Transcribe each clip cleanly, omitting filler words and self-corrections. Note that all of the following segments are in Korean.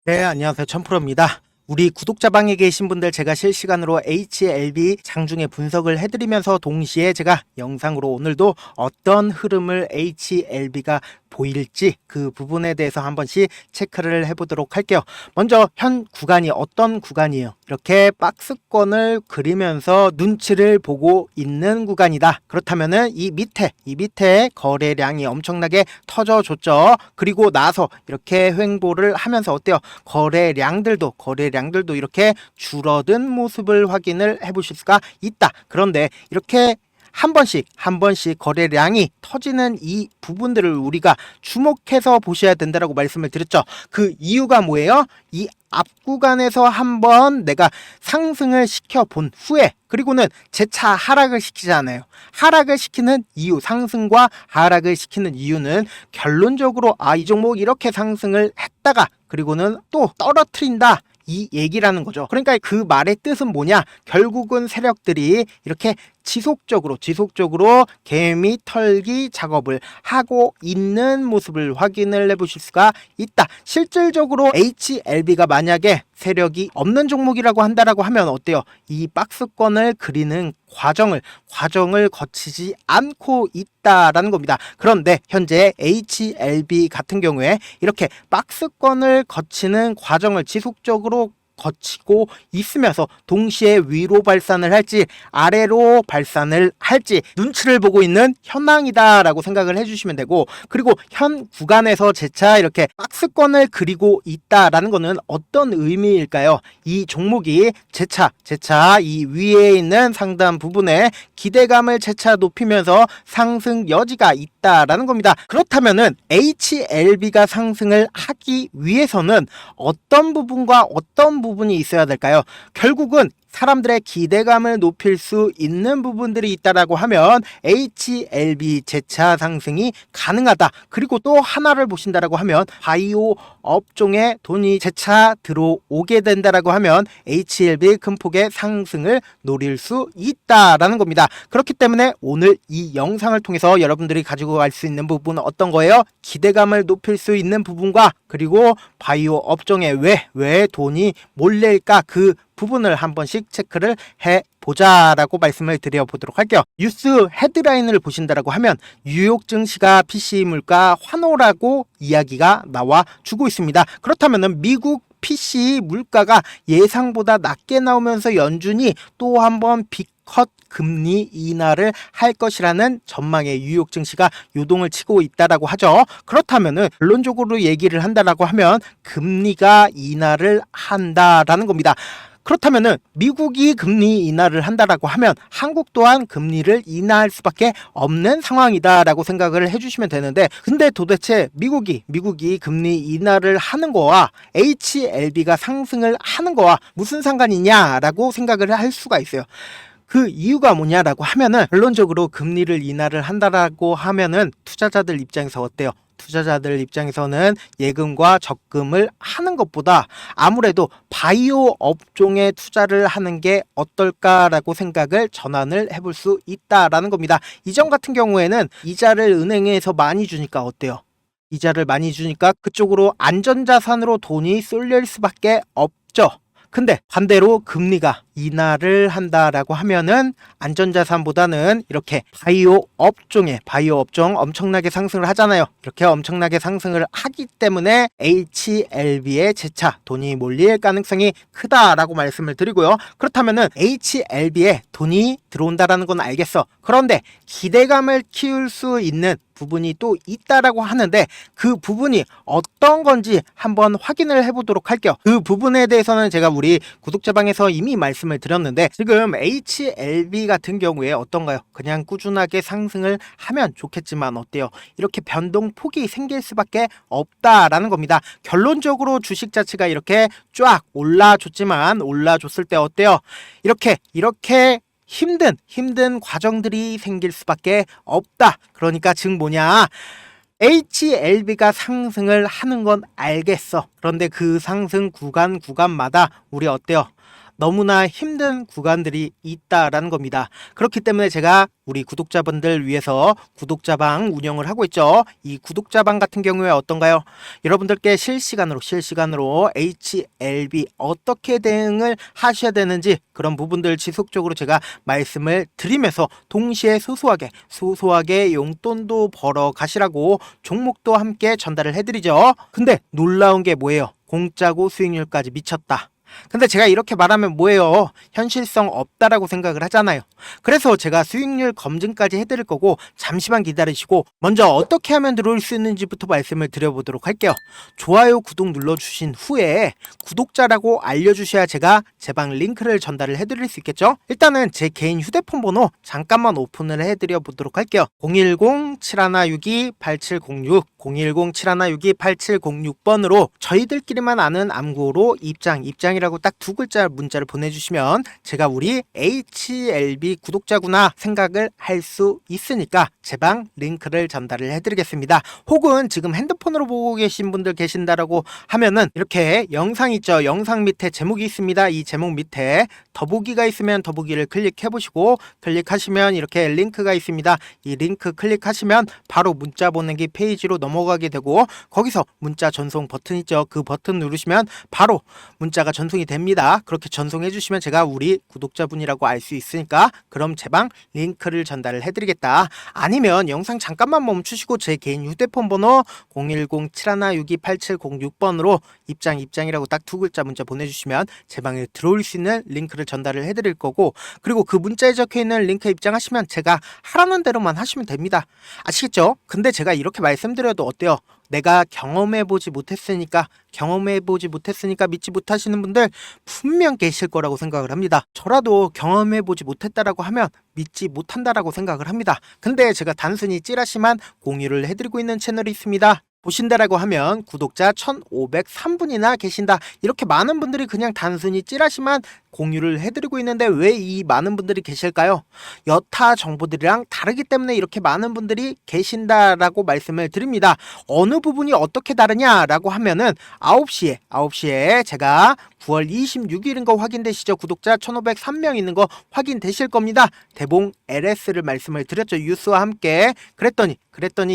네, 안녕하세요. 천프로입니다. 우리 구독자방에 계신 분들 제가 실시간으로 HLB 장중에 분석을 해드리면서 동시에 제가 영상으로 오늘도 어떤 흐름을 HLB가 보일지 그 부분에 대해서 한 번씩 체크를 해보도록 할게요. 먼저 현 구간이 어떤 구간이에요? 이렇게 박스권을 그리면서 눈치를 보고 있는 구간이다. 그렇다면은 이 밑에 거래량이 엄청나게 터져줬죠. 그리고 나서 이렇게 횡보를 하면서 어때요? 거래량들도 이렇게 줄어든 모습을 확인을 해보실 수가 있다. 그런데 이렇게 한 번씩 거래량이 터지는 이 부분들을 우리가 주목해서 보셔야 된다라고 말씀을 드렸죠. 그 이유가 뭐예요? 이 앞 구간에서 한번 내가 상승을 시켜 본 후에 그리고는 재차 하락을 시키잖아요. 하락을 시키는 이유, 상승과 하락을 시키는 이유는 결론적으로 이 종목 이렇게 상승을 했다가 그리고는 또 떨어뜨린다. 이 얘기라는 거죠. 그러니까 그 말의 뜻은 뭐냐? 결국은 세력들이 이렇게 지속적으로 개미 털기 작업을 하고 있는 모습을 확인을 해보실 수가 있다. 실질적으로 HLB가 만약에 세력이 없는 종목이라고 한다라고 하면 어때요? 이 박스권을 그리는 과정을 거치지 않고 있다라는 겁니다. 그런데 현재 HLB 같은 경우에 이렇게 박스권을 거치는 과정을 지속적으로 거치고 있으면서 동시에 위로 발산을 할지 아래로 발산을 할지 눈치를 보고 있는 현황이다라고 생각을 해주시면 되고, 그리고 현 구간에서 재차 이렇게 박스권을 그리고 있다라는 것은 어떤 의미일까요? 이 종목이 재차 이 위에 있는 상단 부분에 기대감을 재차 높이면서 상승 여지가 있다라는 겁니다. 그렇다면은 HLB가 상승을 하기 위해서는 어떤 부분과 어떤 부분이 있어야 될까요? 결국은 사람들의 기대감을 높일 수 있는 부분들이 있다라고 하면 HLB 재차 상승이 가능하다. 그리고 또 하나를 보신다라고 하면 바이오 업종에 돈이 재차 들어오게 된다라고 하면 HLB 큰 폭의 상승을 노릴 수 있다라는 겁니다. 그렇기 때문에 오늘 이 영상을 통해서 여러분들이 가지고 갈 수 있는 부분은 어떤 거예요? 기대감을 높일 수 있는 부분과 그리고 바이오 업종에 왜 돈이 몰릴까 그 부분을 한 번씩 체크를 해보자라고 말씀을 드려보도록 할게요. 뉴스 헤드라인을 보신다라고 하면 뉴욕 증시가 PC 물가 환호라고 이야기가 나와주고 있습니다. 그렇다면 미국 PC 물가가 예상보다 낮게 나오면서 연준이 또 한번 컷 금리 인하를 할 것이라는 전망에 뉴욕 증시가 요동을 치고 있다라고 하죠. 그렇다면은 결론적으로 얘기를 한다라고 하면 금리가 인하를 한다라는 겁니다. 그렇다면은 미국이 금리 인하를 한다라고 하면 한국 또한 금리를 인하할 수밖에 없는 상황이다라고 생각을 해주시면 되는데, 근데 도대체 미국이 금리 인하를 하는 거와 HLB가 상승을 하는 거와 무슨 상관이냐라고 생각을 할 수가 있어요. 그 이유가 뭐냐라고 하면은 결론적으로 금리를 인하를 한다라고 하면은 투자자들 입장에서 어때요? 투자자들 입장에서는 예금과 적금을 하는 것보다 아무래도 바이오 업종에 투자를 하는 게 어떨까라고 생각을 전환을 해볼 수 있다라는 겁니다. 이전 같은 경우에는 이자를 은행에서 많이 주니까 어때요? 이자를 많이 주니까 그쪽으로 안전자산으로 돈이 쏠릴 수밖에 없죠. 근데 반대로 금리가 인하를 한다라고 하면은 안전자산보다는 이렇게 바이오 업종 엄청나게 상승을 하잖아요. 이렇게 엄청나게 상승을 하기 때문에 HLB에 재차 돈이 몰릴 가능성이 크다라고 말씀을 드리고요. 그렇다면은 HLB에 돈이 들어온다라는 건 알겠어. 그런데 기대감을 키울 수 있는 부분이 또 있다라고 하는데 그 부분이 어떤 건지 한번 확인을 해보도록 할게요. 그 부분에 대해서는 제가 우리 구독자방에서 이미 말씀을 드렸는데, 지금 HLB 같은 경우에 어떤가요? 그냥 꾸준하게 상승을 하면 좋겠지만 어때요? 이렇게 변동폭이 생길 수밖에 없다라는 겁니다. 결론적으로 주식 자체가 이렇게 쫙 올라줬을 때 어때요? 이렇게 힘든 과정들이 생길 수밖에 없다. 그러니까 즉 뭐냐? HLB가 상승을 하는 건 알겠어. 그런데 그 상승 구간마다 우리 어때요? 너무나 힘든 구간들이 있다라는 겁니다. 그렇기 때문에 제가 우리 구독자분들 위해서 구독자방 운영을 하고 있죠. 이 구독자방 같은 경우에 어떤가요? 여러분들께 실시간으로 HLB 어떻게 대응을 하셔야 되는지 그런 부분들 지속적으로 제가 말씀을 드리면서 동시에 소소하게 용돈도 벌어 가시라고 종목도 함께 전달을 해드리죠. 근데 놀라운 게 뭐예요? 공짜고 수익률까지 미쳤다. 근데 제가 이렇게 말하면 뭐예요? 현실성 없다라고 생각을 하잖아요. 그래서 제가 수익률 검증까지 해드릴 거고 잠시만 기다리시고 먼저 어떻게 하면 들어올 수 있는지부터 말씀을 드려보도록 할게요. 좋아요, 구독 눌러주신 후에 구독자라고 알려주셔야 제가 제 방 링크를 전달을 해드릴 수 있겠죠? 일단은 제 개인 휴대폰 번호 잠깐만 오픈을 해드려 보도록 할게요. 010-7162-8706 010-7162-8706번으로 저희들끼리만 아는 암구로 입장이라고 딱 두 글자 문자를 보내주시면 제가 우리 HLB 구독자구나 생각을 할 수 있으니까 제 방 링크를 전달을 해드리겠습니다. 혹은 지금 핸드폰으로 보고 계신 분들 계신다라고 하면은 이렇게 영상 있죠? 영상 밑에 제목이 있습니다. 이 제목 밑에 더보기가 있으면 더보기를 클릭해 보시고 클릭하시면 이렇게 링크가 있습니다. 이 링크 클릭하시면 바로 문자 보내기 페이지로 넘어가게 되고 거기서 문자 전송 버튼 있죠? 그 버튼 누르시면 바로 문자가 전송이 됩니다. 그렇게 전송해 주시면 제가 우리 구독자분이라고 알 수 있으니까 그럼 제 방 링크를 전달을 해드리겠다. 아니면 영상 잠깐만 멈추시고 제 개인 휴대폰 번호 010-7162-8706번으로 입장이라고 딱 두 글자 문자 보내주시면 제 방에 들어올 수 있는 링크를 전달을 해드릴 거고 그리고 그 문자에 적혀있는 링크에 입장하시면 제가 하라는 대로만 하시면 됩니다. 아시겠죠? 근데 제가 이렇게 말씀드려도 어때요? 내가 경험해보지 못했으니까 믿지 못하시는 분들 분명 계실 거라고 생각을 합니다. 저라도 경험해보지 못했다라고 하면 믿지 못한다라고 생각을 합니다. 근데 제가 단순히 찌라시만 공유를 해드리고 있는 채널이 있습니다. 보신다라고 하면 구독자 1503분이나 계신다. 이렇게 많은 분들이 그냥 단순히 찌라시만 공유를 해드리고 있는데 왜 이 많은 분들이 계실까요? 여타 정보들이랑 다르기 때문에 이렇게 많은 분들이 계신다라고 말씀을 드립니다. 어느 부분이 어떻게 다르냐라고 하면은 9시에 제가 9월 26일인 거 확인되시죠? 구독자 1503명 있는 거 확인되실 겁니다. 대봉 LS를 말씀을 드렸죠. 뉴스와 함께 그랬더니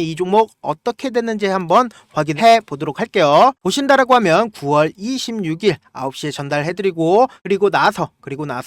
이 종목 어떻게 됐는지 한번 확인해 보도록 할게요. 보신다라고 하면 9월 26일 9시에 전달해드리고 그리고 나서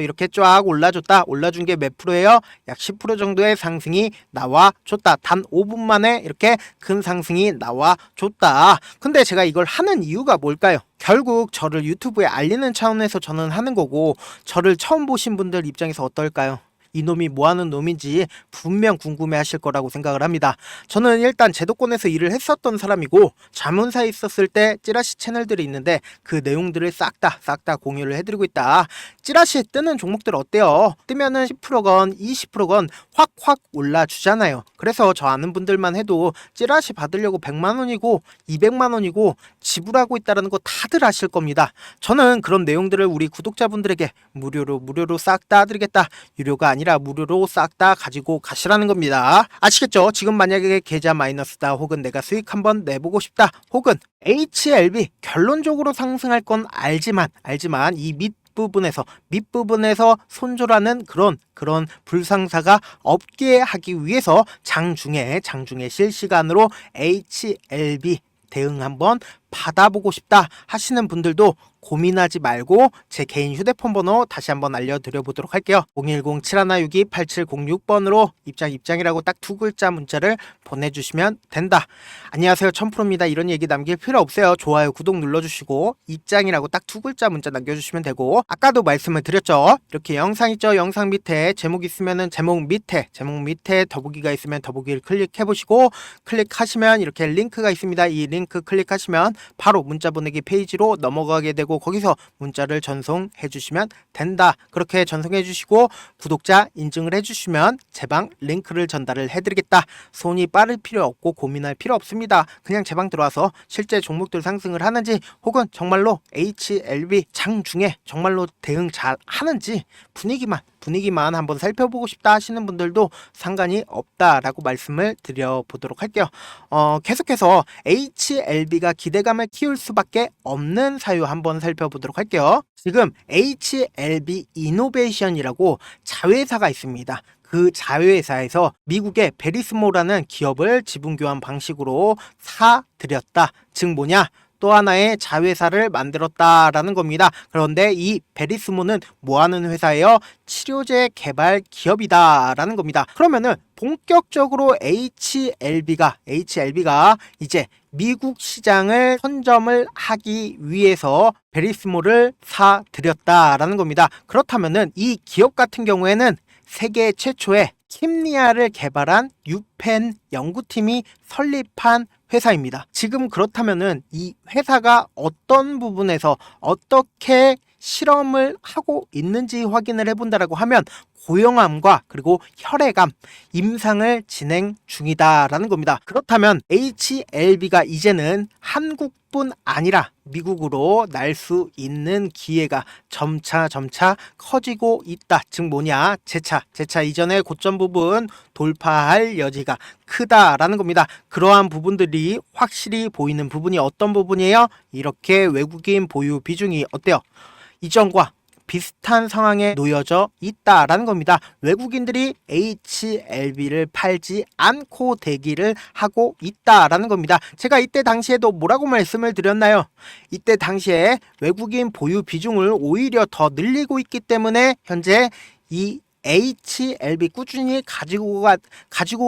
이렇게 쫙 올라준 게 몇 프로예요? 약 10% 정도의 상승이 나와줬다. 단 5분 만에 이렇게 큰 상승이 나와줬다. 근데 제가 이걸 하는 이유가 뭘까요? 결국 저를 유튜브에 알리는 차원에서 저는 하는 거고 저를 처음 보신 분들 입장에서 어떨까요? 이놈이 뭐하는 놈인지 분명 궁금해 하실 거라고 생각을 합니다. 저는 일단 제도권에서 일을 했었던 사람이고 자문사에 있었을 때 찌라시 채널들이 있는데 그 내용들을 싹 다 공유를 해드리고 있다. 찌라시에 뜨는 종목들 어때요? 뜨면은 10%건 20%건 확 올라주잖아요. 그래서 저 아는 분들만 해도 찌라시 받으려고 100만원이고 200만원이고 지불하고 있다는 거 다들 아실 겁니다. 저는 그런 내용들을 우리 구독자분들에게 무료로 싹 다 드리겠다. 유료가 아니라 무료로 싹 다 가지고 가시라는 겁니다. 아시겠죠? 지금 만약에 계좌 마이너스다 혹은 내가 수익 한번 내보고 싶다 혹은 HLB 결론적으로 상승할 건 알지만 이 밑부분에서 손절하는 그런 불상사가 없게 하기 위해서 장중에 실시간으로 HLB 대응 한번 받아보고 싶다 하시는 분들도 고민하지 말고 제 개인 휴대폰 번호 다시 한번 알려드려 보도록 할게요. 010-7162-8706번으로 입장이라고 딱 두 글자 문자를 보내주시면 된다. 안녕하세요, 1000%입니다. 이런 얘기 남길 필요 없어요. 좋아요, 구독 눌러주시고 입장이라고 딱 두 글자 문자 남겨주시면 되고 아까도 말씀을 드렸죠. 이렇게 영상 있죠? 영상 밑에 제목 있으면은 제목 밑에 더보기가 있으면 더보기를 클릭해보시고 클릭하시면 이렇게 링크가 있습니다. 이 링크 클릭하시면 바로 문자 보내기 페이지로 넘어가게 되고 거기서 문자를 전송해 주시면 된다. 그렇게 전송해 주시고 구독자 인증을 해 주시면 제 방 링크를 전달을 해드리겠다. 손이 빠를 필요 없고 고민할 필요 없습니다. 그냥 제 방 들어와서 실제 종목들 상승을 하는지 혹은 정말로 HLB 장중에 정말로 대응 잘 하는지 분위기만 분위기만 한번 살펴보고 싶다 하시는 분들도 상관이 없다라고 말씀을 드려보도록 할게요. 계속해서 HLB가 기대감을 키울 수밖에 없는 사유 한번 살펴보도록 할게요. 지금 HLB 이노베이션이라고 자회사가 있습니다. 그 자회사에서 미국의 베리스모라는 기업을 지분교환 방식으로 사들였다. 즉 뭐냐? 또 하나의 자회사를 만들었다라는 겁니다. 그런데 이 베리스모는 뭐하는 회사예요? 치료제 개발 기업이다라는 겁니다. 그러면은 본격적으로 HLB가 이제 미국 시장을 선점을 하기 위해서 베리스모를 사들였다라는 겁니다. 그렇다면은 이 기업 같은 경우에는 세계 최초의 킴리아를 개발한 유펜 연구팀이 설립한 회사입니다. 지금 그렇다면은 이 회사가 어떤 부분에서 어떻게 실험을 하고 있는지 확인을 해본다라고 하면 고형암과 그리고 혈액암 임상을 진행 중이다라는 겁니다. 그렇다면 HLB가 이제는 한국뿐 아니라 미국으로 날 수 있는 기회가 점차 커지고 있다. 즉 뭐냐? 재차 이전의 고점 부분 돌파할 여지가 크다라는 겁니다. 그러한 부분들이 확실히 보이는 부분이 어떤 부분이에요? 이렇게 외국인 보유 비중이 어때요? 이전과 비슷한 상황에 놓여져 있다라는 겁니다. 외국인들이 HLB를 팔지 않고 대기를 하고 있다라는 겁니다. 제가 이때 당시에도 뭐라고 말씀을 드렸나요? 이때 당시에 외국인 보유 비중을 오히려 더 늘리고 있기 때문에 현재 이 HLB 꾸준히 가지고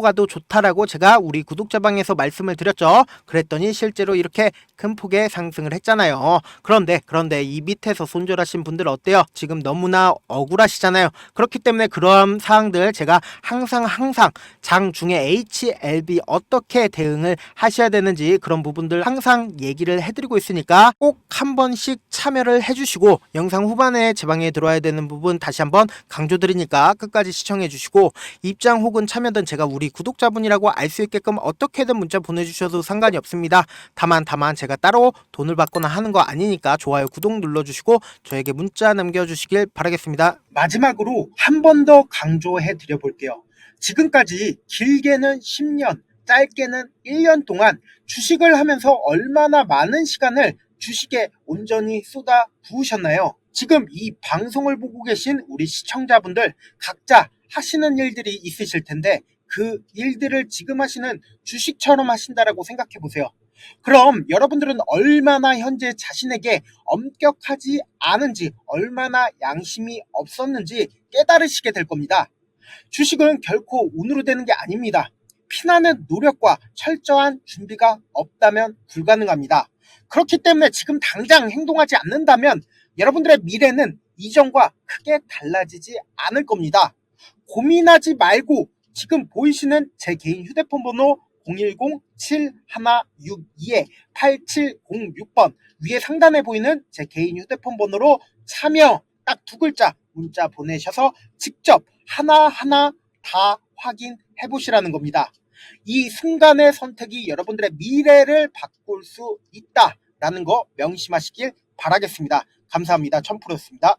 가도 좋다라고 제가 우리 구독자방에서 말씀을 드렸죠. 그랬더니 실제로 이렇게 큰 폭의 상승을 했잖아요. 그런데 이 밑에서 손절하신 분들 어때요? 지금 너무나 억울하시잖아요. 그렇기 때문에 그런 사항들 제가 항상 장중에 HLB 어떻게 대응을 하셔야 되는지 그런 부분들 항상 얘기를 해드리고 있으니까 꼭 한 번씩 참여를 해주시고 영상 후반에 제 방에 들어와야 되는 부분 다시 한번 강조드리니까 끝까지 시청해 주시고 입장 혹은 참여든 제가 우리 구독자분이라고 알 수 있게끔 어떻게든 문자 보내주셔도 상관이 없습니다. 다만 제가 따로 돈을 받거나 하는 거 아니니까 좋아요 구독 눌러주시고 저에게 문자 남겨주시길 바라겠습니다. 마지막으로 한 번 더 강조해 드려 볼게요. 지금까지 길게는 10년 짧게는 1년 동안 주식을 하면서 얼마나 많은 시간을 주식에 온전히 쏟아 부으셨나요? 지금 이 방송을 보고 계신 우리 시청자분들 각자 하시는 일들이 있으실 텐데 그 일들을 지금 하시는 주식처럼 하신다라고 생각해 보세요. 그럼 여러분들은 얼마나 현재 자신에게 엄격하지 않은지, 얼마나 양심이 없었는지 깨달으시게 될 겁니다. 주식은 결코 운으로 되는 게 아닙니다. 피나는 노력과 철저한 준비가 없다면 불가능합니다. 그렇기 때문에 지금 당장 행동하지 않는다면 여러분들의 미래는 이전과 크게 달라지지 않을 겁니다. 고민하지 말고 지금 보이시는 제 개인 휴대폰 번호 010-7162-8706번 위에 상단에 보이는 제 개인 휴대폰 번호로 참여 딱 두 글자 문자 보내셔서 직접 하나하나 다 확인해 보시라는 겁니다. 이 순간의 선택이 여러분들의 미래를 바꿀 수 있다라는 거 명심하시길 바라겠습니다. 감사합니다. 천프로였습니다.